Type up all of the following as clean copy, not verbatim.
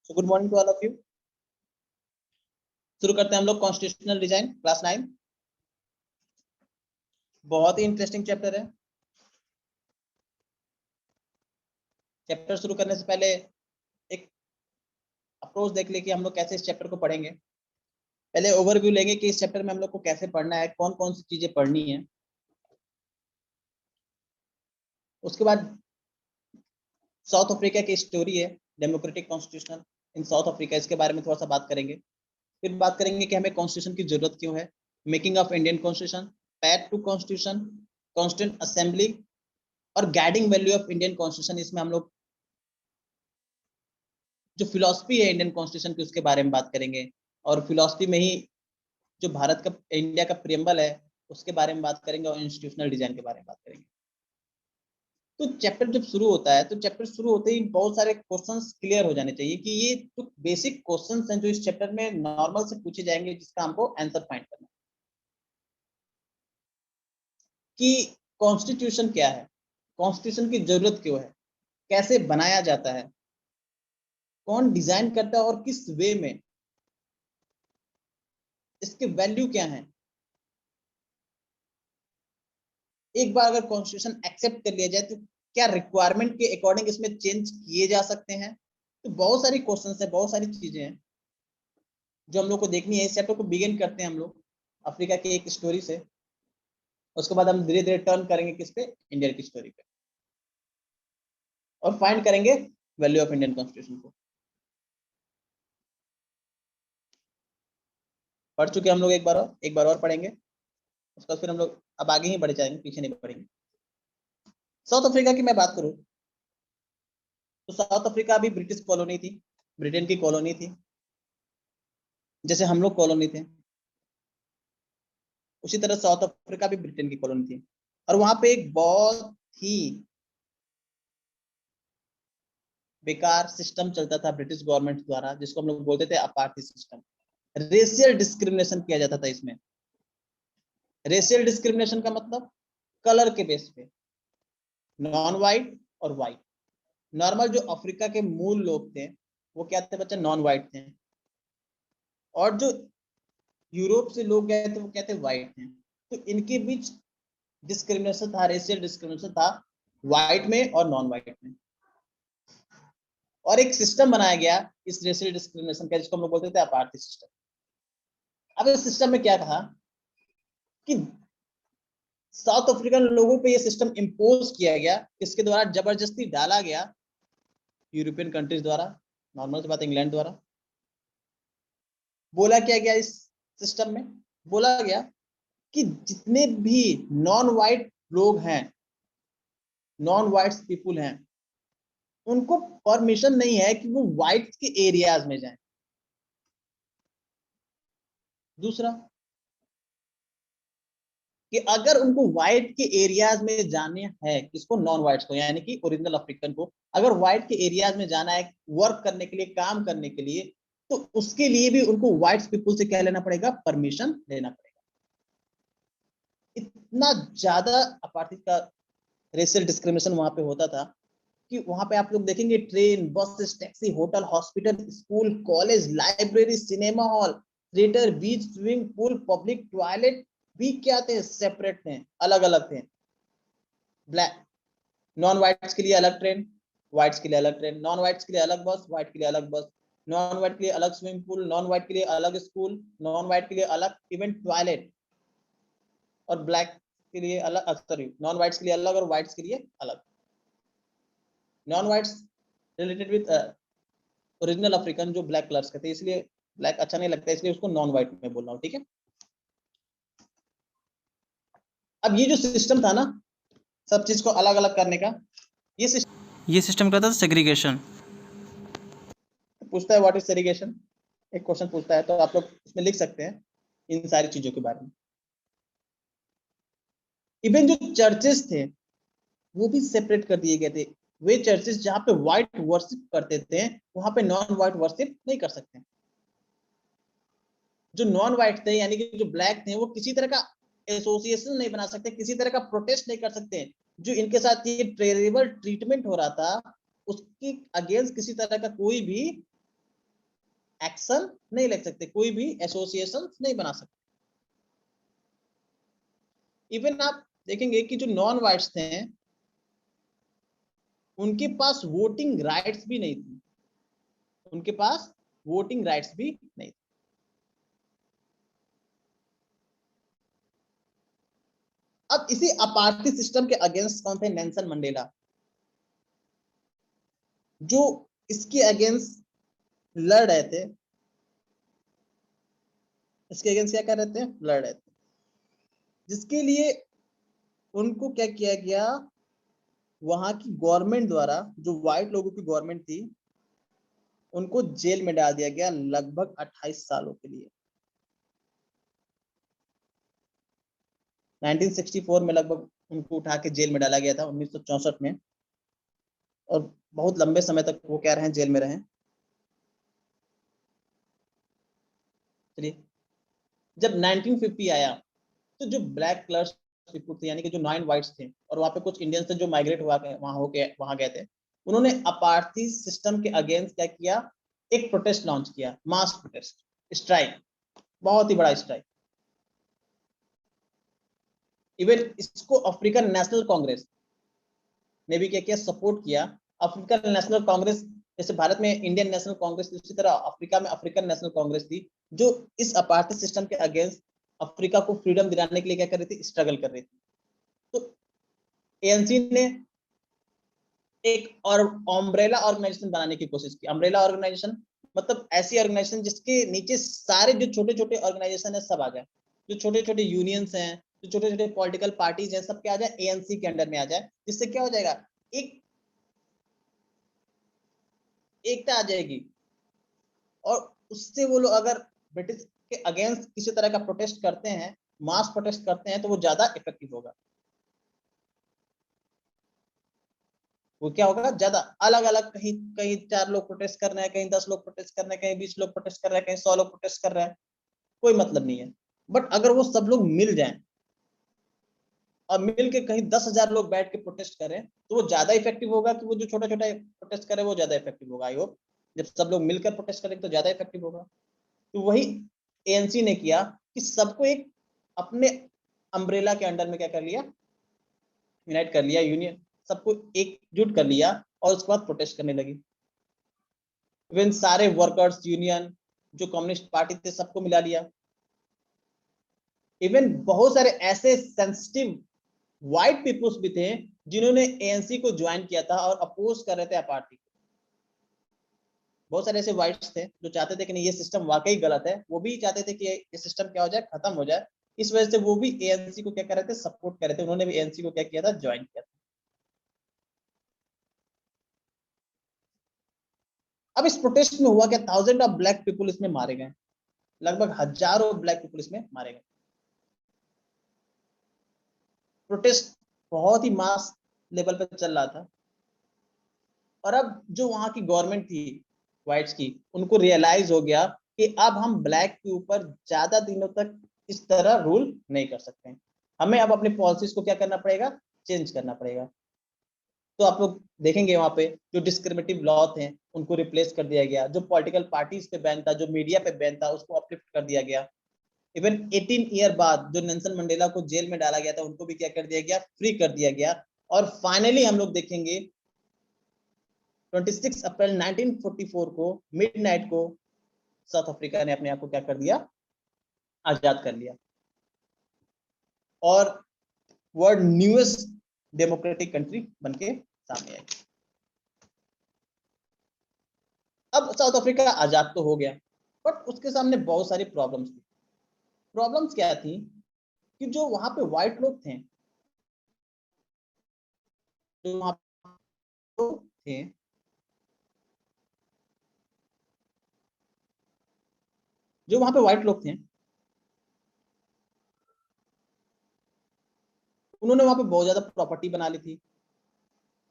So good morning to all of you. शुरू करते हैं हम लोग कॉन्स्टिट्यूशनल डिजाइन क्लास 9। बहुत ही इंटरेस्टिंग चैप्टर है। चैप्टर शुरू करने से पहले एक अप्रोच देख ले कि हम लोग कैसे इस चैप्टर को पढ़ेंगे। पहले ओवरव्यू लेंगे कि इस चैप्टर में हम लोग को कैसे पढ़ना है, कौन कौन सी चीजें पढ़नी है। उसके बाद साउथ अफ्रीका की स्टोरी है, democratic constitution in south Africa, इसके बारे में थोड़ा सा बात करेंगे। फिर बात करेंगे कि हमें कॉन्स्टिट्यूशन की जरूरत क्यों है, making of Indian constitution, path to constitution, constituent assembly और guiding value of Indian constitution. इसमें हम लोग जो फिलॉसफी है इंडियन कॉन्स्टिट्यूशन की उसके बारे में बात करेंगे, और फिलॉसफी में ही जो भारत का इंडिया का प्रियम्बल है उसके बारे में बात करेंगे, और इंस्टीट्यूशनल डिजाइन के बारे में बात करेंगे। तो चैप्टर जब शुरू होता है तो चैप्टर शुरू होते ही बहुत सारे क्वेश्चंस क्लियर हो जाने चाहिए कि ये जो बेसिक क्वेश्चंस हैं जो इस चैप्टर में नॉर्मल से पूछे जाएंगे, जिसका हमको आंसर फाइंड करना है। कि कॉन्स्टिट्यूशन क्या है, कॉन्स्टिट्यूशन की जरूरत क्यों है, कैसे बनाया जाता है, कौन डिजाइन करता है और किस वे में, इसके वैल्यू क्या है। एक बार अगर कॉन्स्टिट्यूशन एक्सेप्ट कर लिया जाए तो क्या रिक्वायरमेंट के अकॉर्डिंग इसमें चेंज किए जा सकते हैं। तो बहुत सारी क्वेश्चंस है, बहुत सारी चीजें हैं जो हम लोग को देखनी है। इस चैप्टर को बिगिन करते हैं हम लोग अफ्रीका की एक स्टोरी से, उसके बाद हम धीरे धीरे टर्न करेंगे किस पे, इंडिया की स्टोरी पे, और फाइंड करेंगे वैल्यू ऑफ इंडियन कॉन्स्टिट्यूशन को। पढ़ चुके हम लोग, एक बार और पढ़ेंगे। उसके बाद फिर हम लोग अब आगे ही बढ़ जाएंगे, पीछे नहीं बढ़ेंगे। साउथ अफ्रीका की मैं बात करूं तो साउथ अफ्रीका अभी ब्रिटिश कॉलोनी थी, ब्रिटेन की कॉलोनी थी, जैसे हम लोग कॉलोनी थे उसी तरह साउथ अफ्रीका भी ब्रिटेन की कॉलोनी थी। और वहां पे एक बहुत ही बेकार सिस्टम चलता था ब्रिटिश गवर्नमेंट द्वारा, जिसको हम लोग बोलते थे अपार्थी सिस्टम। रेशियल डिस्क्रिमिनेशन किया जाता था इसमें। रेशियल डिस्क्रिमिनेशन का मतलब कलर के बेस पे, नॉन वाइट और वाइट। नॉर्मल जो अफ्रीका के मूल लोग थे वो क्या थे बच्चा, नॉन वाइट थे, और जो यूरोप से लोग गए थे वो क्या थे, वाइट थे। तो इनके बीच डिस्क्रिमिनेशन था, रेशियल डिस्क्रिमिनेशन था वाइट में और नॉन वाइट में। और एक सिस्टम बनाया गया इस रेशियल डिस्क्रिमिनेशन का, जिसको हम लोग बोलते थे अपार्थी सिस्टम। अब इस सिस्टम में क्या कहा कि साउथ अफ्रीकन लोगों पे ये सिस्टम इंपोज किया गया, किसके द्वारा, जबरदस्ती डाला गया, यूरोपियन कंट्रीज द्वारा, नॉर्मल सी बात, इंग्लैंड द्वारा। बोला क्या गया इस सिस्टम में, बोला गया कि जितने भी नॉन वाइट लोग हैं, नॉन वाइट पीपुल हैं, उनको परमिशन नहीं है कि वो व्हाइट के एरियाज में जाएं। दूसरा कि अगर उनको व्हाइट के एरियाज में जाने हैं, किसको, नॉन व्हाइट्स को, यानी कि ओरिजिनल अफ्रीकन को, अगर व्हाइट के एरियाज में जाना है वर्क करने के लिए, काम करने के लिए, तो उसके लिए भी उनको व्हाइट पीपुल से क्या लेना पड़ेगा, परमिशन लेना पड़ेगा। इतना ज्यादा अपार्थिक का रेशियल डिस्क्रिमिनेशन वहां पे होता था कि वहां पे आप लोग देखेंगे train, bus, taxi, hotel, hospital, school, college, library, cinema hall, theatre, beach, swimming pool, public toilet भी क्या थे, सेपरेट थे, अलग अलग थे। ब्लैक, नॉन व्हाइट्स के लिए अलग ट्रेन, व्हाइट्स के लिए अलग ट्रेन, नॉन व्हाइट्स के लिए अलग बस, व्हाइट के लिए अलग बस, नॉन व्हाइट के लिए अलग स्विमिंग पूल, नॉन व्हाइट के लिए अलग स्कूल, नॉन व्हाइट के लिए अलग इवन टॉयलेट, और ब्लैक के लिए अलग, सॉरी, नॉन व्हाइट्स के लिए अलग और व्हाइट्स के लिए अलग। Non whites related with original African जो ब्लैक कलर्स के थे, इसलिए ब्लैक अच्छा नहीं लगता, इसलिए उसको नॉन व्हाइट में बोल रहा हूँ, ठीक है। अब ये जो सिस्टम था ना, सब चीज को अलग अलग करने का, ये सिस्टम करता था सेग्रीगेशन। पूछता है व्हाट इज सेग्रीगेशन, एक क्वेश्चन पूछता है, तो आप लोग इसमें लिख सकते हैं इन सारी चीजों के बारे में। इवन जो चर्चेस थे वो भी सेपरेट कर दिए गए थे। वे चर्चेस जहां पे व्हाइट वर्शिप करते थे वहां पे नॉन व्हाइट वर्शिप नहीं कर सकते। जो नॉन व्हाइट थे यानी कि जो ब्लैक थे, वो किसी तरह का एसोसिएशन नहीं बना सकते, किसी तरह का प्रोटेस्ट नहीं कर सकते। जो इनके साथ ये टेरिबल ट्रीटमेंट हो रहा था उसकी अगेंस्ट किसी तरह का कोई भी एक्शन नहीं ले सकते, कोई भी एसोसिएशन नहीं बना सकते। इवन आप देखेंगे कि जो नॉन व्हाइट्स थे उनके पास वोटिंग राइट्स भी नहीं थी, उनके पास वोटिंग राइट्स भी नहीं थी। अब इसी अपार्थी सिस्टम के अगेंस्ट कौन थे? नेल्सन मंडेला, जो इसके अगेंस्ट लड़ रहे थे, इसके अगेंस्ट क्या कर रहे थे? लड़ रहे थे, जिसके लिए उनको क्या किया गया, वहां की गवर्नमेंट द्वारा, जो व्हाइट लोगों की गवर्नमेंट थी, उनको जेल में डाल दिया गया लगभग 28 सालों के लिए। 1964 में लगभग उनको उठा के जेल में डाला गया था, 1964 में, और बहुत लंबे समय तक वो क्या रहे, जेल में रहे। चलिए, जब 1950 आया तो जो ब्लैक कलर्स पीपल थे, यानी कि जो नॉन व्हाइट्स थे, और वहां पे कुछ इंडियंस थे जो माइग्रेट हुआ वहां होके वहां गए थे, उन्होंने अपार्थी सिस्टम के अगेंस्ट क्या किया? एक प्रोटेस्ट लॉन्च किया, मास प्रोटेस्ट, स्ट्राइक, बहुत ही बड़ा स्ट्राइक। इवन इसको अफ्रीकन नेशनल कांग्रेस ने भी क्या किया? सपोर्ट किया। अफ्रीकन नेशनल कांग्रेस, जैसे भारत में इंडियन नेशनल कांग्रेस, उसी तरह अफ्रीका में अफ्रीकन नेशनल कांग्रेस थी, जो इस अपार्थी सिस्टम के अगेंस्ट अफ्रीका को फ्रीडम दिलाने के लिए क्या कर रही थी? स्ट्रगल कर रही थी। तो एएनसी ने एक और अम्ब्रेला ऑर्गेनाइजेशन बनाने की कोशिश की। अम्ब्रेला ऑर्गेनाइजेशन मतलब ऐसी ऑर्गेनाइजेशन जिसके नीचे सारे जो छोटे छोटे ऑर्गेनाइजेशन है सब आ जाए, जो छोटे छोटे यूनियंस हैं, जो छोटे छोटे पॉलिटिकल पार्टीज हैं, सब क्या आ जाए? एएनसी के अंडर में आ जाए। जिससे क्या हो जाएगा? एक एकता आ जाएगी, और उससे वो लोग अगर ब्रिटिश के अगेंस्ट किसी तरह का प्रोटेस्ट करते हैं, मास प्रोटेस्ट करते हैं, तो वो ज्यादा इफेक्टिव होगा। वो क्या होगा? ज्यादा अलग अलग, कहीं कहीं 4 लोग प्रोटेस्ट कर रहे हैं, कहीं 10 लोग प्रोटेस्ट कर रहे हैं, कहीं 20 लोग प्रोटेस्ट कर रहे हैं, कहीं 100 लोग प्रोटेस्ट कर रहे हैं, कोई मतलब नहीं है। बट अगर वो सब लोग मिल जाएं और मिल के कहीं 10,000 लोग बैठ के प्रोटेस्ट करें, तो वो ज्यादा इफेक्टिव होगा कि वो जो छोटा छोटा प्रोटेस्ट करे वो ज्यादा इफेक्टिव होगा। आई होप जब सब लोग मिलकर प्रोटेस्ट करेंगे तो ज्यादा इफेक्टिव होगा। तो वही एएनसी ने किया कि सबको एक अपने अम्ब्रेला के अंडर में क्या कर लिया? यूनाइट कर लिया, यूनियन, सबको एकजुट कर लिया, और उसके बाद प्रोटेस्ट करने लगी। इवन सारे वर्कर्स यूनियन, जो कम्युनिस्ट पार्टी थे, सबको मिला लिया। इवन बहुत सारे ऐसे सेंसिटिव व्हाइट पीपल्स भी थे जिन्होंने एएनसी को ज्वाइन किया था और अपोज कर रहे थे पार्टी को। बहुत सारे ऐसे व्हाइट्स थे जो चाहते थे कि नहीं, ये सिस्टम वाकई गलत है, वो भी चाहते थे कि ये सिस्टम क्या हो जाए? खत्म हो जाए। इस वजह से वो भी एएनसी को क्या कर रहे थे? सपोर्ट कर रहे थे। उन्होंने भी एएनसी को क्या किया था? ज्वाइन किया था। अब इस प्रोटेस्ट में हुआ क्या? थाउजेंड ऑफ ब्लैक पीपल इसमें मारे गए, लगभग हजारों ब्लैक पीपल इसमें मारे गए। प्रोटेस्ट बहुत ही मास लेवल पे चल रहा था। और अब जो वहां की गवर्नमेंट थी व्हाइट्स की, उनको रियलाइज हो गया कि अब हम ब्लैक के ऊपर ज्यादा दिनों तक इस तरह रूल नहीं कर सकते हैं, हमें अब अपने पॉलिसीज को क्या करना पड़ेगा? चेंज करना पड़ेगा। तो आप लोग देखेंगे वहां पे जो डिस्क्रिमिनेटिव लॉ थे उनको रिप्लेस कर दिया गया, जो पॉलिटिकल पार्टीज पे बैन था, जो मीडिया पे बैन था, उसको अपलिफ्ट कर दिया गया। इवन 18 ईयर बाद जो नेल्सन मंडेला को जेल में डाला गया था, उनको भी क्या कर दिया गया? फ्री कर दिया गया। और फाइनली हम लोग देखेंगे 26 अप्रैल 1944 को मिडनाइट को साउथ अफ्रीका ने अपने आप को क्या कर दिया? आजाद कर लिया, और वर्ल्ड न्यूएस्ट डेमोक्रेटिक कंट्री बनके सामने आई। अब साउथ अफ्रीका आजाद तो हो गया, बट उसके सामने बहुत सारी प्रॉब्लम्स थी। प्रॉब्लम्स क्या थी? कि जो वहां पे व्हाइट लोग थे, जो वहां थे, जो वहां पे व्हाइट लोग थे, उन्होंने वहां पे बहुत ज्यादा प्रॉपर्टी बना ली थी।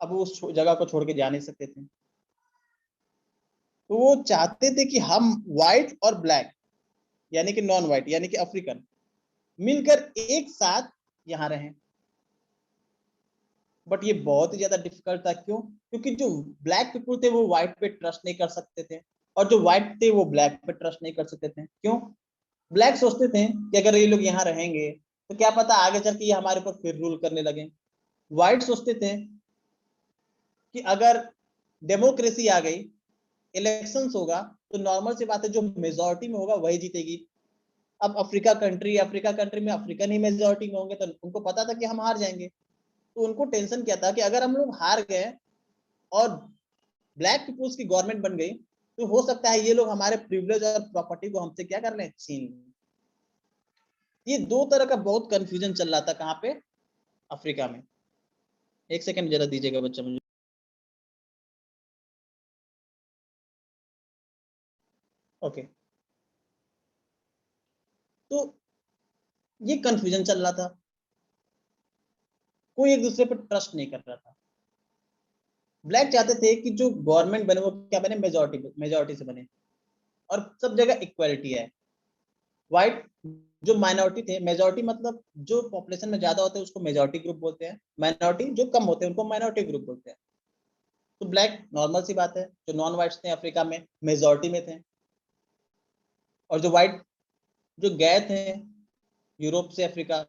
अब वो उस जगह को छोड़ के जा नहीं सकते थे। तो वो चाहते थे कि हम व्हाइट और ब्लैक, यानी कि नॉन व्हाइट यानी कि अफ्रीकन, मिलकर एक साथ यहाँ रहें। बट ये बहुत ही ज्यादा डिफिकल्ट था। क्यों? क्योंकि जो ब्लैक पीपल थे वो व्हाइट पे ट्रस्ट नहीं कर सकते थे, और जो व्हाइट थे वो ब्लैक पे ट्रस्ट नहीं कर सकते थे। क्यों? ब्लैक सोचते थे कि अगर ये लोग यहाँ रहेंगे तो क्या पता आगे चल के ये हमारे ऊपर फिर रूल करने लगे। व्हाइट सोचते थे कि अगर डेमोक्रेसी आ गई, इलेक्शंस होगा, तो नॉर्मल सी बात है जो मेजोरिटी में होगा वही जीतेगी। अब अफ्रीका कंट्री में अफ्रीकन ही मेजोरिटी में होंगे, तो उनको पता था कि हम हार जाएंगे। तो उनको टेंशन क्या था कि अगर हम लोग हार गए और ब्लैक पीपुल्स की गवर्नमेंट बन गई, तो हो सकता है ये लोग हमारे प्रिविलेज और प्रॉपर्टी को हमसे क्या कर लें, छीन लें। ये दो तरह का बहुत कंफ्यूजन चल रहा था कहाँ पे, अफ्रीका में। एक सेकंड जरा दीजिएगा बच्चा मुझे। ओके, तो ये कंफ्यूजन चल रहा था, कोई एक दूसरे पर ट्रस्ट नहीं कर रहा था। ब्लैक चाहते थे कि जो गवर्नमेंट बने वो क्या बने, मेजोरिटी से बने और सब जगह इक्वालिटी है। व्हाइट जो माइनॉरिटी थे, मेजोरिटी मतलब जो पॉपुलेशन में ज्यादा होते हैं उसको मेजोरिटी ग्रुप बोलते हैं, माइनॉरिटी जो कम होते हैं उनको माइनॉरिटी ग्रुप बोलते हैं। तो ब्लैक नॉर्मल सी बात है, जो नॉन व्हाइट्स थे अफ्रीका में मेजोरिटी में थे, और जो व्हाइट जो गए थे यूरोप से अफ्रीका,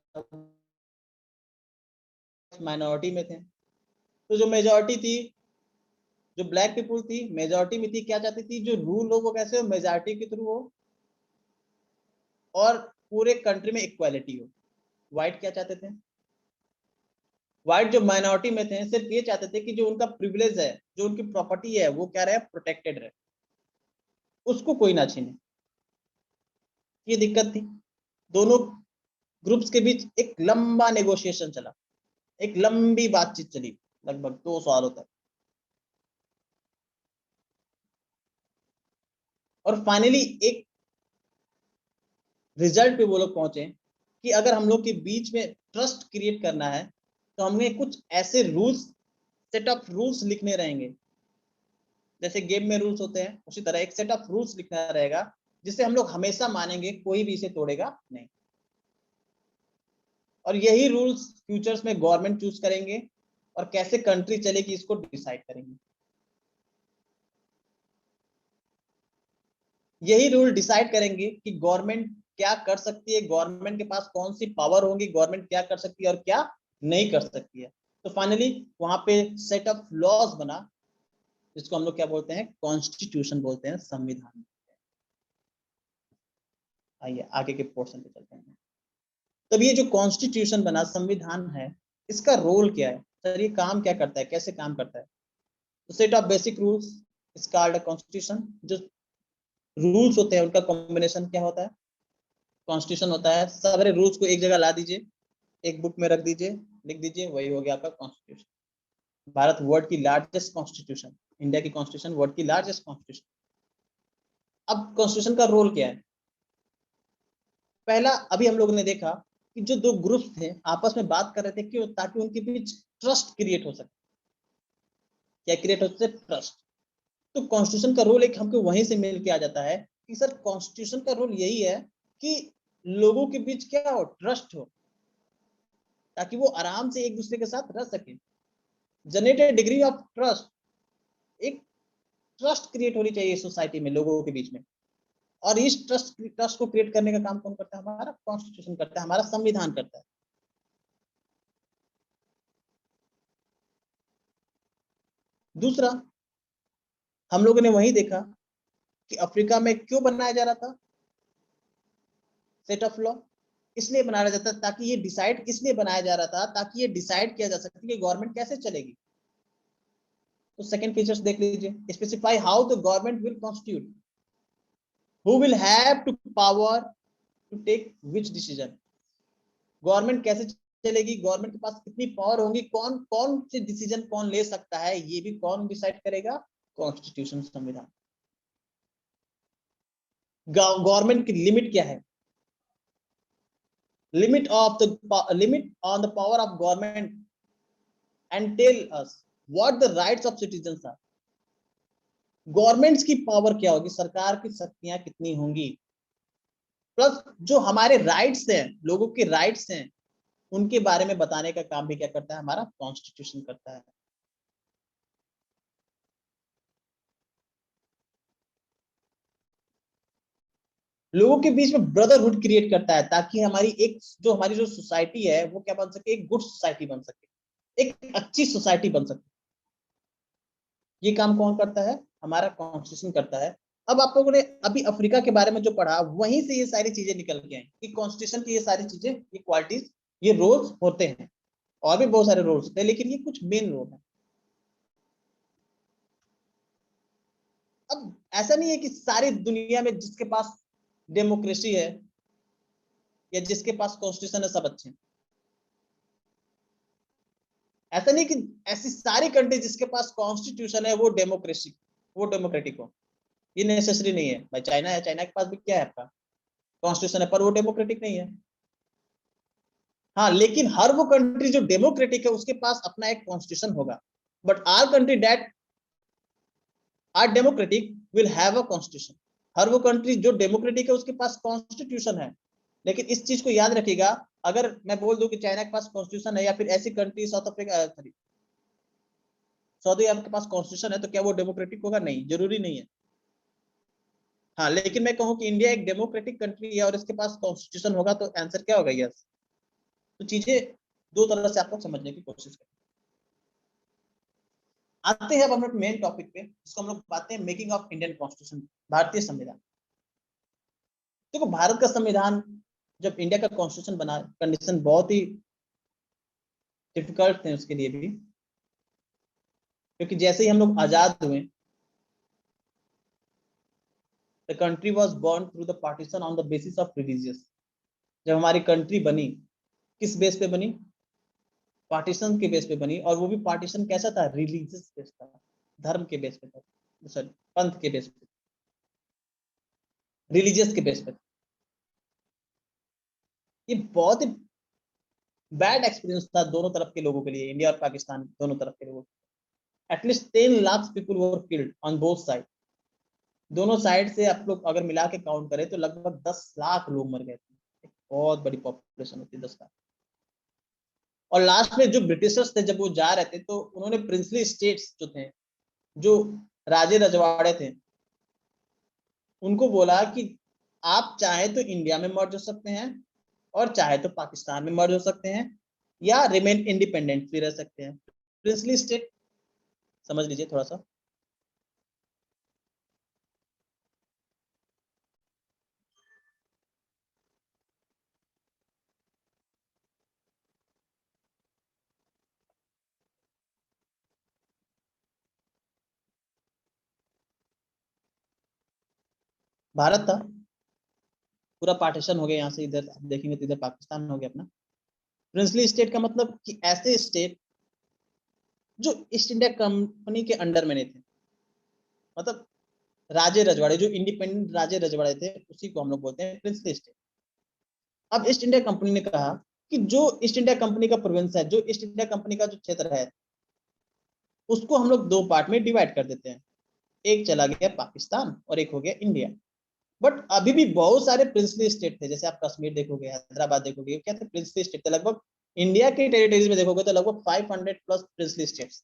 माइनॉरिटी में थे। तो जो मेजोरिटी थी, जो ब्लैक पीपुल थी मेजोरिटी में थी, क्या चाहती थी जो रूल हो वो कैसे हो, मेजोरिटी के थ्रू हो और पूरे कंट्री में इक्वालिटी हो। व्हाइट क्या चाहते थे, व्हाइट जो माइनॉरिटी में थे सिर्फ ये चाहते थे कि जो उनका प्रिविलेज है, जो उनकी प्रॉपर्टी है वो क्या रहे, प्रोटेक्टेड रहे, उसको कोई ना छीने। ये दिक्कत थी। दोनों ग्रुप्स के बीच एक लंबा नेगोशिएशन चला, एक लंबी बातचीत चली, लगभग 2 सालों तक। और फाइनली एक रिजल्ट पे वो लोग पहुंचे कि अगर हम लोग के बीच में ट्रस्ट क्रिएट करना है तो हमें कुछ ऐसे रूल्स, सेट ऑफ रूल्स लिखने रहेंगे। जैसे गेम में रूल्स होते हैं उसी तरह एक सेट ऑफ रूल्स लिखना रहेगा, जिसे हम लोग हमेशा मानेंगे, कोई भी इसे तोड़ेगा नहीं। और यही रूल्स फ्यूचर्स में गवर्नमेंट चूज करेंगे और कैसे कंट्री चलेगी इसको डिसाइड करेंगे। यही रूल डिसाइड करेंगे कि गवर्नमेंट क्या कर सकती है, गवर्नमेंट के पास कौन सी पावर होगी, गवर्नमेंट क्या कर सकती है और क्या नहीं कर सकती है। तो फाइनली वहां पे सेट ऑफ लॉज बना, जिसको हम लोग क्या बोलते हैं, कॉन्स्टिट्यूशन बोलते हैं, संविधान। आइए आगे के पोर्शन पे चलते हैं। तब ये जो कॉन्स्टिट्यूशन बना, संविधान है, इसका रोल क्या है सर, ये काम क्या करता है, कैसे काम करता है? तो set of basic rules is called constitution. जो रूल्स होते हैं उनका कॉम्बिनेशन क्या होता है, कॉन्स्टिट्यूशन होता है। सारे रूल्स को एक जगह ला दीजिए, एक बुक में रख दीजिए, लिख दीजिए, वही हो गया आपका कॉन्स्टिट्यूशन। भारत वर्ल्ड की लार्जेस्ट कॉन्स्टिट्यूशन, इंडिया की कॉन्स्टिट्यूशन वर्ल्ड की लार्जेस्ट कॉन्स्टिट्यूशन। अब कॉन्स्टिट्यूशन का रोल क्या है? पहला, अभी हम लोगों ने देखा कि जो दो ग्रुप्स थे आपस में बात कर रहे थे, क्यों? ताकि उनके बीच ट्रस्ट क्रिएट हो सके। क्या क्रिएट हो सके? ट्रस्ट। तो कॉन्स्टिट्यूशन का रोल एक हमको वहीं से मिल के आ जाता है कि सर कॉन्स्टिट्यूशन का रोल यही है कि लोगों के बीच क्या हो, ट्रस्ट हो, ताकि वो आराम से एक दूसरे के साथ रह सके। Generate a degree of trust, एक ट्रस्ट क्रिएट होनी चाहिए सोसाइटी में लोगों के बीच में। और इस ट्रस्ट को क्रिएट करने का काम कौन करता है? हमारा कॉन्स्टिट्यूशन करता है, हमारा संविधान करता है। दूसरा, हम लोगों ने वही देखा कि अफ्रीका में क्यों बनाया जा रहा था सेट ऑफ लॉ, इसलिए बनाया जाता है ताकि ये डिसाइड, इसलिए बनाया जा रहा था ताकि ये डिसाइड किया जा सके कि गवर्नमेंट कैसे चलेगी। तो सेकंड फीचर्स देख लीजिए, specify how the government will constitute, who will have to power to take which decision. Government कैसे चलेगी, गवर्नमेंट के पास कितनी पावर होंगी, कौन कौन से डिसीजन कौन ले सकता है, ये भी कौन डिसाइड करेगा? कॉन्स्टिट्यूशन, संविधान। गवर्नमेंट की लिमिट क्या है, limit on the power of government and tell us what the rights of citizens are। Governments की पावर क्या होगी, सरकार की शक्तियां कितनी होंगी, प्लस जो हमारे राइट्स हैं, लोगों के राइट्स हैं, उनके बारे में बताने का काम भी क्या करता है, हमारा कॉन्स्टिट्यूशन करता है। लोगों के बीच में ब्रदरहुड क्रिएट करता है, ताकि हमारी जो सोसाइटी है वो क्या बन सके, एक गुड सोसाइटी बन सके, एक अच्छी सोसाइटी बन सके। ये काम कौन करता है, हमारा कॉन्स्टिट्यूशन करता है। अब आप लोगों ने अभी अफ्रीका के बारे में जो पढ़ा, वहीं से ये सारी चीजें निकल के आई कि कॉन्स्टिट्यूशन की ये सारी चीजें, ये क्वालिटीज, ये रोल्स होते हैं। और भी बहुत सारे रोल्स होते हैं, लेकिन ये कुछ मेन रोल है। अब ऐसा नहीं है कि सारी दुनिया में जिसके पास डेमोक्रेसी है या जिसके पास कॉन्स्टिट्यूशन है सब अच्छे हैं। ऐसा नहीं कि ऐसी सारी कंट्री जिसके पास कॉन्स्टिट्यूशन है वो डेमोक्रेटिक हो, ये नेसेसरी नहीं है। भाई चाइना है, चाइना के पास भी क्या है, आपका कॉन्स्टिट्यूशन है, पर वो डेमोक्रेटिक नहीं है। हाँ, लेकिन हर वो कंट्री जो डेमोक्रेटिक है उसके पास अपना एक कॉन्स्टिट्यूशन होगा। But are country that are democratic will have a constitution. हर वो कंट्री जो डेमोक्रेटिक है उसके पास कॉन्स्टिट्यूशन है। लेकिन इस चीज को याद रखिएगा, अगर मैं बोल दूं कि चाइना के पास कॉन्स्टिट्यूशन है, या फिर ऐसी country South Africa, sorry Saudi Arab के पास कॉन्स्टिट्यूशन है, तो क्या वो डेमोक्रेटिक होगा? नहीं, जरूरी नहीं है। हाँ, लेकिन मैं कहूँ कि इंडिया एक डेमोक्रेटिक कंट्री है और इसके पास कॉन्स्टिट्यूशन होगा, तो आंसर क्या होगा? यस। तो चीजें दो तरह से आप लोग समझने की कोशिश करें। आते हैं अब हम लोग मेन टॉपिक पे, जिसको हम लोग बातें हैं मेकिंग ऑफ इंडियन कॉन्स्टिट्यूशन, भारतीय संविधान। देखो, भारत का संविधान, जब इंडिया का कॉन्स्टिट्यूशन बना, कंडीशन बहुत ही डिफिकल्ट थे उसके लिए भी, क्योंकि जैसे ही हम लोग आजाद हुए, the country was born through the partition on the basis of religious. जब हमारी कंट्री बनी, किस बेस पे बनी? पार्टीशन के बेस पे बनी। और वो भी पार्टीशन कैसा था? रिलीजियस बेस था, धर्म के बेस पे था, सॉरी पंथ के बेस पे, रिलीजियस के बेस पे। ये बहुत ही बैड एक्सपीरियंस था दोनों तरफ के लोगों के लिए, इंडिया और पाकिस्तान दोनों तरफ के लोगों। At least 10 lakh people were killed on both side. दोनों साइड से आप लोग अगर मिला के काउंट करें तो लगभग 10 लाख लोग मर गए थे। बहुत बड़ी पॉपुलेशन होती है 10 लाख। और लास्ट में जो ब्रिटिशर्स थे, जब वो जा रहे थे, तो उन्होंने प्रिंसली स्टेट्स जो थे, जो राजे रजवाड़े थे, उनको बोला कि आप चाहे तो इंडिया में मर्ज हो सकते हैं, और चाहे तो पाकिस्तान में मर्ज हो सकते हैं, या रिमेन इंडिपेंडेंट भी रह सकते हैं। प्रिंसली स्टेट, समझ लीजिए थोड़ा सा। भारत था, पूरा पार्टीशन हो गया, यहाँ से इधर आप देखेंगे तो इधर पाकिस्तान हो गया अपना। प्रिंसली स्टेट का मतलब कि ऐसे स्टेट जो ईस्ट इंडिया कंपनी के अंडर में नहीं थे, मतलब राजे रजवाड़े, जो इंडिपेंडेंट राजे रजवाड़े थे, उसी को हम लोग बोलते हैं प्रिंसली स्टेट। अब ईस्ट इंडिया कंपनी ने कहा कि जो ईस्ट इंडिया कंपनी का प्रोविंस है, जो ईस्ट इंडिया कंपनी का जो क्षेत्र है, उसको हम लोग दो पार्ट में डिवाइड कर देते हैं। एक चला गया पाकिस्तान और एक हो गया इंडिया। बट अभी भी बहुत सारे प्रिंसली स्टेट थे, जैसे आप कश्मीर देखोगे, हैदराबाद देखोगे, क्या थे? प्रिंसली स्टेट थे। लगभग इंडिया के टेरिटरीज में देखोगे तो लगभग 500 प्लस प्रिंसली स्टेट्स।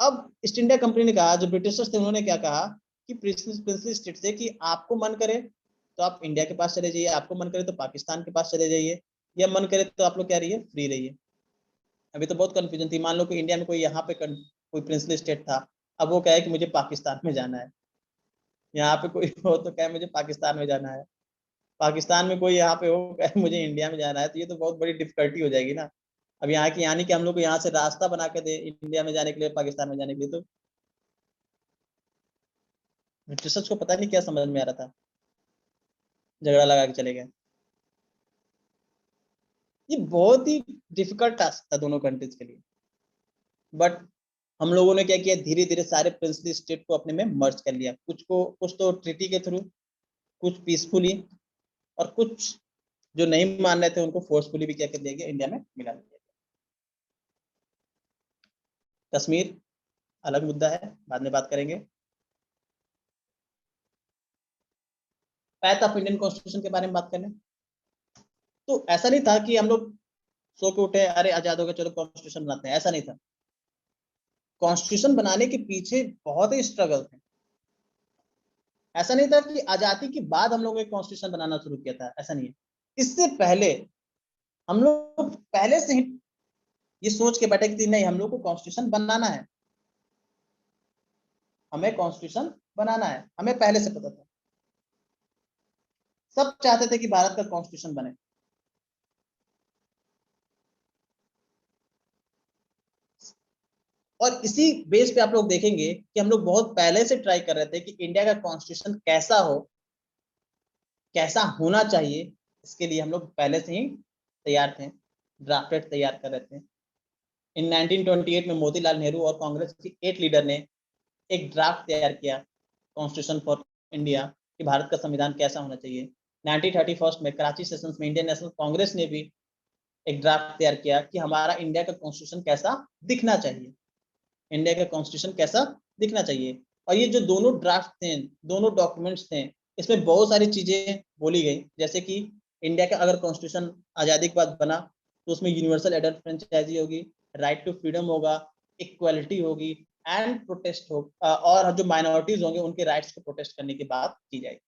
अब ईस्ट इंडिया कंपनी ने कहा, जो ब्रिटिशर्स थे उन्होंने क्या कहा कि प्रिंसली स्टेट से कि आपको मन करे तो आप इंडिया के पास चले जाइए, आपको मन करे तो पाकिस्तान के पास चले जाइए, या मन करे तो आप लोग क्या रहिए, फ्री रहिए। अभी तो बहुत कंफ्यूजन थी। मान लो कि इंडिया में कोई यहाँ पे कोई प्रिंसली स्टेट था, अब वो कहे कि मुझे पाकिस्तान में जाना है। यहाँ पे कोई हो तो कहे मुझे पाकिस्तान में जाना है। पाकिस्तान में कोई यहाँ पे हो कहे मुझे इंडिया में जाना है, तो ये तो बहुत बड़ी डिफिकल्टी हो जाएगी ना। अब यहाँ की, यानी कि हम लोग को यहाँ से रास्ता बना के दे इंडिया में जाने के लिए, पाकिस्तान में जाने के लिए, तो ब्रिटिशर्स को पता नहीं क्या समझ में आ रहा था, झगड़ा लगा के चले गए। ये बहुत ही डिफिकल्ट टास्क था दोनों कंट्रीज के लिए। बट हम लोगों ने क्या किया, धीरे धीरे सारे प्रिंसली स्टेट को अपने में मर्ज कर लिया। कुछ तो ट्रीटी के थ्रू, कुछ पीसफुली, और कुछ जो नहीं मान रहे थे उनको फोर्सफुली भी क्या कर दिया गया, इंडिया में मिला दिया गया। कश्मीर अलग मुद्दा है, बाद में बात करेंगे। पैथ ऑफ इंडियन कॉन्स्टिट्यूशन के बारे में बात करें, तो ऐसा नहीं था कि हम लोग सो के उठे, अरे आजाद हो गए चलो कॉन्स्टिट्यूशन बनाते हैं, ऐसा नहीं था। कॉन्स्टिट्यूशन बनाने के पीछे बहुत ही स्ट्रगल थे। ऐसा नहीं था कि आजादी के बाद हम लोगों ने कॉन्स्टिट्यूशन बनाना शुरू किया था, ऐसा नहीं है। इससे पहले हम लोग पहले से ही ये सोच के बैठे कि नहीं, हम लोग को कॉन्स्टिट्यूशन बनाना है, हमें कॉन्स्टिट्यूशन बनाना है, हमें पहले से पता था। सब चाहते थे कि भारत का कॉन्स्टिट्यूशन बने। और इसी बेस पे आप लोग देखेंगे कि हम लोग बहुत पहले से ट्राई कर रहे थे कि इंडिया का कॉन्स्टिट्यूशन कैसा हो, कैसा होना चाहिए। इसके लिए हम लोग पहले से ही तैयार थे, ड्राफ्टेड तैयार कर रहे थे। इन 1928 में मोतीलाल नेहरू और कांग्रेस की 8 लीडर ने एक ड्राफ्ट तैयार किया कॉन्स्टिट्यूशन फॉर इंडिया, कि भारत का संविधान कैसा होना चाहिए। 1931 में कराची सेशंस में इंडियन नेशनल कांग्रेस ने भी एक ड्राफ्ट तैयार किया कि हमारा इंडिया का कॉन्स्टिट्यूशन कैसा दिखना चाहिए, इंडिया का कॉन्स्टिट्यूशन कैसा दिखना चाहिए। और ये जो दोनों ड्राफ्ट थे, दोनों डॉक्यूमेंट्स थे, इसमें बहुत सारी चीजें बोली गई, जैसे कि इंडिया का अगर कॉन्स्टिट्यूशन आजादी के बाद बना तो उसमें यूनिवर्सल एडल्ट फ्रेंचाइजी होगी, राइट टू फ्रीडम होगा, इक्वालिटी होगी एंड प्रोटेस्ट हो, और जो माइनॉरिटीज होंगे उनके राइट्स को प्रोटेस्ट करने की बात की जाएगी।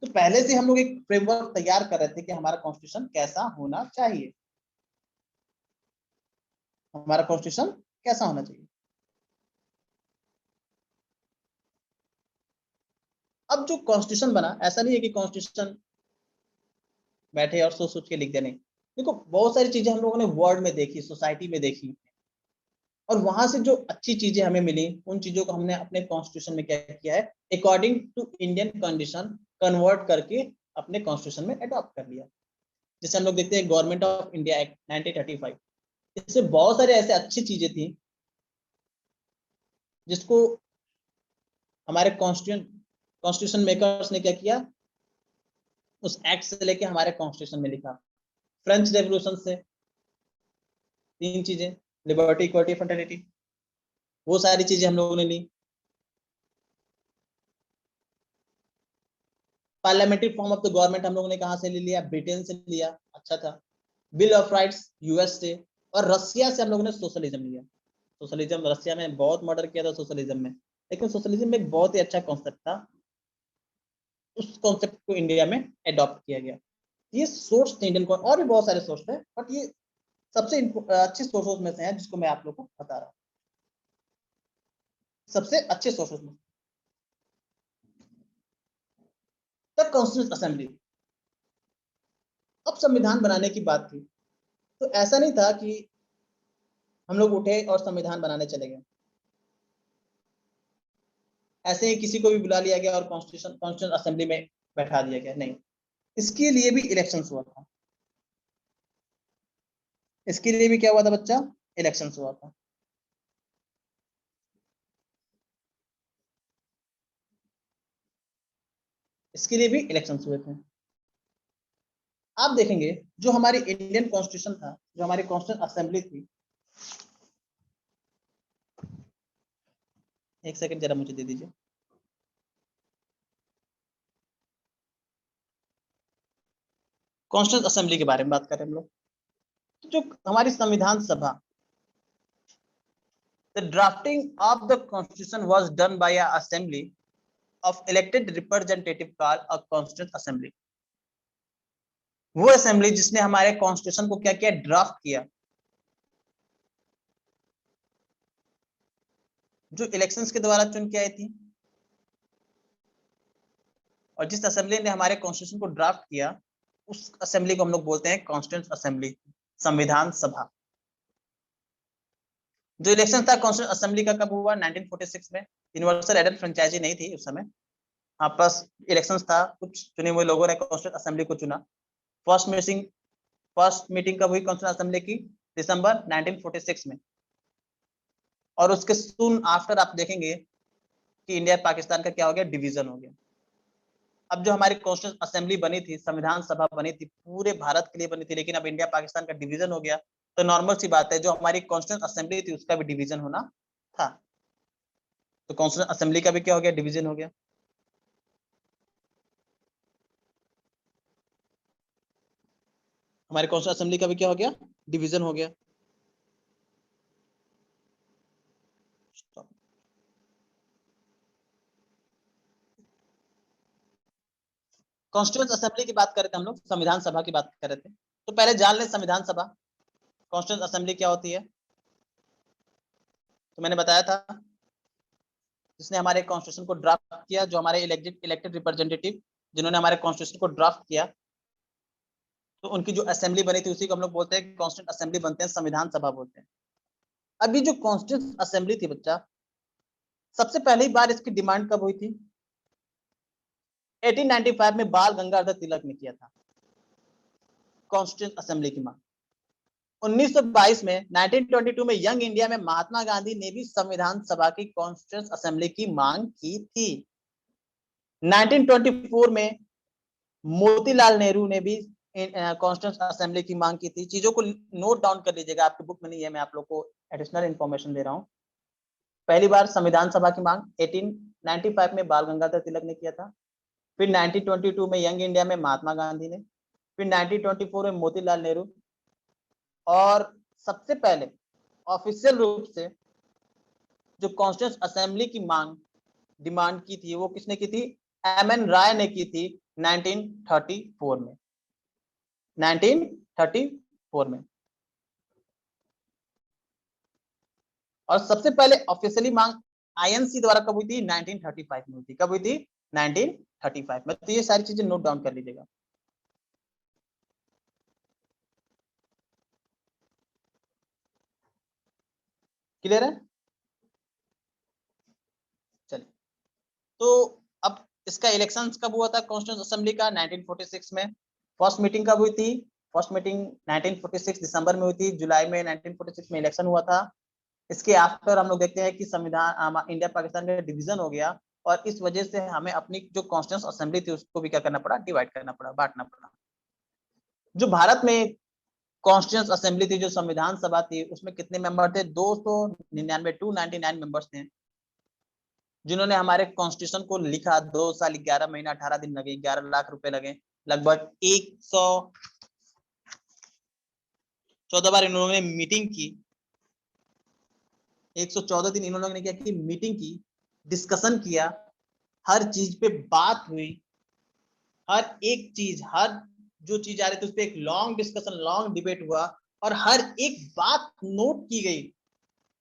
तो पहले से हम लोग एक फ्रेमवर्क तैयार कर रहे थे कि हमारा कॉन्स्टिट्यूशन कैसा होना चाहिए, हमारा कॉन्स्टिट्यूशन कैसा होना चाहिए। अब जो कॉन्स्टिट्यूशन बना, ऐसा नहीं है कि कॉन्स्टिट्यूशन बैठे और सोच सोच के लिख देने। देखो बहुत सारी चीजें हम लोगों ने वर्ल्ड में देखी, सोसाइटी में देखी, और वहां से जो अच्छी चीजें हमें मिली उन चीजों को हमने अपने कॉन्स्टिट्यूशन में क्या किया है, according to Indian condition convert करके अपने कॉन्स्टिट्यूशन में अडॉप्ट कर लिया। जैसे हम लोग देखते हैं गवर्नमेंट ऑफ इंडिया एक्ट 1935, इससे बहुत सारे ऐसे अच्छी चीजें थी जिसको हमारे कॉन्स्टिट्यूशन मेकर्स ने क्या किया, उस एक्ट से लेके हमारे कॉन्स्टिट्यूशन में लिखा। फ्रेंच रेवोल्यूशन से 3 चीजें, लिबर्टी, इक्वालिटी, फ्रेटर्निटी, वो सारी चीजें हम लोगों ने ली। Parliamentary form of the government हम लोगों ने कहां से ले लिया, ब्रिटेन से लिया, अच्छा था। बिल ऑफ राइट्स यूएस से, और रसिया से हम लोगों ने सोशलिज्म लिया। सोशलिज्म रसिया में बहुत मर्डर किया था सोशलिज्म में, लेकिन सोशलिज्म में एक बहुत ही अच्छा कॉन्सेप्ट था, उस कॉन्सेप्ट को इंडिया में अडॉप्ट किया गया। ये सोर्स थे इंडियन को, और भी बहुत सारे सोर्स थे, बट ये सबसे अच्छे सोर्सेज में से है जिसको मैं आप लोग को बता रहा हूँ, सबसे अच्छे सोर्सेज में। तब कॉन्स्टिट्यूंट असेंबली, अब संविधान बनाने की बात थी, तो ऐसा नहीं था कि हम लोग उठे और संविधान बनाने चले गए, ऐसे ही किसी को भी बुला लिया गया और कॉन्स्टिट्यूशन असेंबली में बैठा दिया गया, नहीं। इसके लिए भी इलेक्शन हुआ था, इसके लिए भी क्या हुआ था बच्चा, इलेक्शन हुआ था। इसके लिए भी इलेक्शन हुए थे। आप देखेंगे जो हमारी इंडियन कॉन्स्टिट्यूशन था, जो हमारी कॉन्स्टिट्यूशन असेंबली थी, एक सेकंड जरा मुझे दे दीजिए। कॉन्स्टिट्यूशन असेंबली के बारे में बात करें हम लोग, तो जो हमारी संविधान सभा, the drafting of the constitution was done by a assembly of elected representative called a constitution assembly. वो असेंबली जिसने हमारे कॉन्स्टिट्यूशन को क्या किया, ड्राफ्ट किया। जो इलेक्शंस के द्वारा चुन के आई थी, और जिस असेंबली ने हमारे कॉन्स्टिट्यूशन को ड्राफ्ट किया, उस असेंबली को हम लोग बोलते हैं कॉन्स्टिट्यूंट असेंबली, संविधान सभा। जो इलेक्शन था कॉन्स्टिट्यूंट असेंबली का कब हुआ, 1946 में। यूनिवर्सल एडल्ट फ्रेंचाइजी नहीं थी उस समय, हाँ बस इलेक्शन था, कुछ चुने हुए लोगों ने कॉन्स्टिट्यूंट असेंबली को चुना। फर्स्ट मीटिंग कब हुई कॉन्स्टिट्यूंट असेंबली की, दिसंबर 1946 में। और उसके सून आफ्टर आप देखेंगे कि इंडिया पाकिस्तान का क्या हो गया, डिवीजन हो गया। अब जो हमारी कॉन्स्टिट्यूंट असेंबली बनी थी, संविधान सभा बनी थी, पूरे भारत के लिए बनी थी, लेकिन अब इंडिया पाकिस्तान का डिवीजन हो गया, तो नॉर्मल सी बात है जो हमारी कॉन्स्टिट्यूंट असेंबली थी उसका भी डिवीजन होना था। तो कॉन्स्टिट्यूंट असेंबली का भी क्या हो गया, डिवीजन हो गया। हमारे कॉन्स्टिट्यूंट असेंबली का भी क्या हो गया, डिवीजन हो गया। कॉन्स्टिट्यूएंट असेंबली की बात कर रहे थे हम लोग, संविधान सभा की बात कर रहे थे। तो पहले जान लें संविधान सभा, कॉन्स्टिट्यूएंट असेंबली क्या होती है। तो मैंने बताया था, जिसने हमारे कॉन्स्टिट्यूशन को ड्राफ्ट किया, जो हमारे इलेक्टेड रिप्रेजेंटेटिव जिन्होंने हमारे कॉन्स्टिट्यूशन को ड्राफ्ट किया, तो उनकी जो असेंबली बनी थी उसी को हम लोग बोलते हैं कॉन्स्टिट्यूएंट असेंबली बनते हैं, संविधान सभा बोलते हैं। अभी जो कॉन्स्टिट्यूएंट असेंबली थी बच्चा, सबसे पहली बार इसकी डिमांड कब हुई थी? 1895 में बाल गंगाधर तिलक ने किया था कॉन्स्टिट्यूएंट असेंबली की मांग। 1922 में 1922 में यंग इंडिया में महात्मा गांधी ने भी संविधान सभा की कॉन्स्टिट्यूएंट असेंबली की मांग की थी। 1924 में मोतीलाल नेहरू ने भी कॉन्स्टिट्यूएंट असेंबली की मांग की थी। चीजों को नोट डाउन कर लीजिएगा, आपकी बुक में नहीं है, मैं आप लोग को एडिशनल इंफॉर्मेशन दे रहा हूं। पहली बार संविधान सभा की मांग 1895 में बाल गंगाधर तिलक ने किया था, फिर 1922 में यंग इंडिया में महात्मा गांधी ने, फिर 1924 में मोतीलाल नेहरू, और सबसे पहले ऑफिशियल रूप से जो कॉन्स्टिट्यूएंट असेंबली की मांग डिमांड की थी वो किसने की थी? एमएन राय ने की थी 1934 में। 1934 में। और सबसे पहले ऑफिशियली मांग आईएनसी द्वारा कब हुई थी? 1935 में हुई थी। कब हुई थी? 1935 में। तो ये सारी चीजें नोट डाउन कर लीजिएगा। क्लियर है? चलिए, तो अब इसका इलेक्शन कब हुआ था कॉन्स्टिट्यूएंट असेंबली का? 1946 में। फर्स्ट मीटिंग कब हुई थी? फर्स्ट मीटिंग 1946 दिसंबर में हुई थी। जुलाई में 1946 में इलेक्शन हुआ था। इसके आफ्टर हम लोग देखते हैं कि संविधान इंडिया पाकिस्तान का डिवीजन हो गया, और इस वजह से हमें अपनी जो कॉन्स्टिट्यूएंट असेंबली थी उसको भी क्या करना पड़ा? डिवाइड करना पड़ा, बांटना पड़ा। जो भारत में कॉन्स्टिट्यूएंट असेंबली थी, जो संविधान सभा थी, उसमें कितने मेंबर थे? 299 299 मेंबर्स थे, जिन्होंने हमारे कॉन्स्टिट्यूशन को लिखा। 2 साल 11 महीना 18 दिन लगे, 11 लाख रुपए लगे, लगभग 114 बार इन्होंने मीटिंग की। 114 दिन इन्होंने क्या की? मीटिंग की, डिस्कशन किया, हर चीज पे बात हुई, हर एक चीज, हर जो चीज आ रही थी उस पर एक लॉन्ग डिस्कशन, लॉन्ग डिबेट हुआ, और हर एक बात नोट की गई,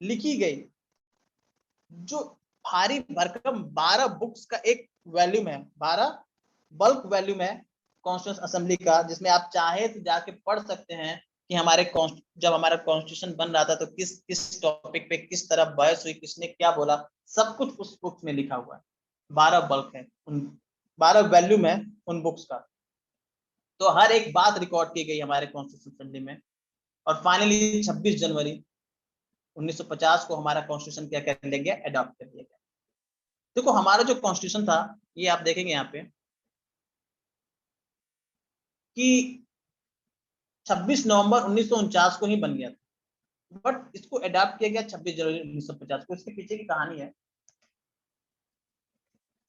लिखी गई। जो भारी भरकम 12 बुक्स का एक वॉल्यूम है, 12 बल्क वॉल्यूम है कॉन्स्टिट्यूशन असेंबली का, जिसमें आप चाहे तो जाके पढ़ सकते हैं कि जब हमारा कॉन्स्टिट्यूशन बन रहा था तो किस किस टॉपिक पे किस तरह बहस हुई, किसने क्या बोला, सब कुछ उस बुक में लिखा हुआ है। 12 बल्क है, उन 12 वॉल्यूम है उन बुक्स का। तो हर एक बात रिकॉर्ड की गई हमारे कॉन्स्टिट्यूशन असेंबली में। और फाइनली 26 जनवरी 1950 को हमारा कॉन्स्टिट्यूशन क्या कर लिया गया? अडॉप्ट कर लिया गया। देखो, हमारा जो कॉन्स्टिट्यूशन था, ये आप देखेंगे यहाँ पे कि 26 नवंबर 1949 को ही बन गया था, बट इसको अडॉप्ट किया गया 26 जनवरी 1950 को। इसके पीछे की कहानी है,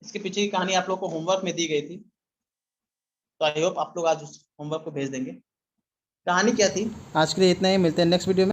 इसके पीछे की कहानी आप लोग को होमवर्क में दी गई थी, तो आई होप आप लोग आज उस होमवर्क को भेज देंगे। कहानी क्या थी? आज के लिए इतना ही, मिलते हैं नेक्स्ट वीडियो में।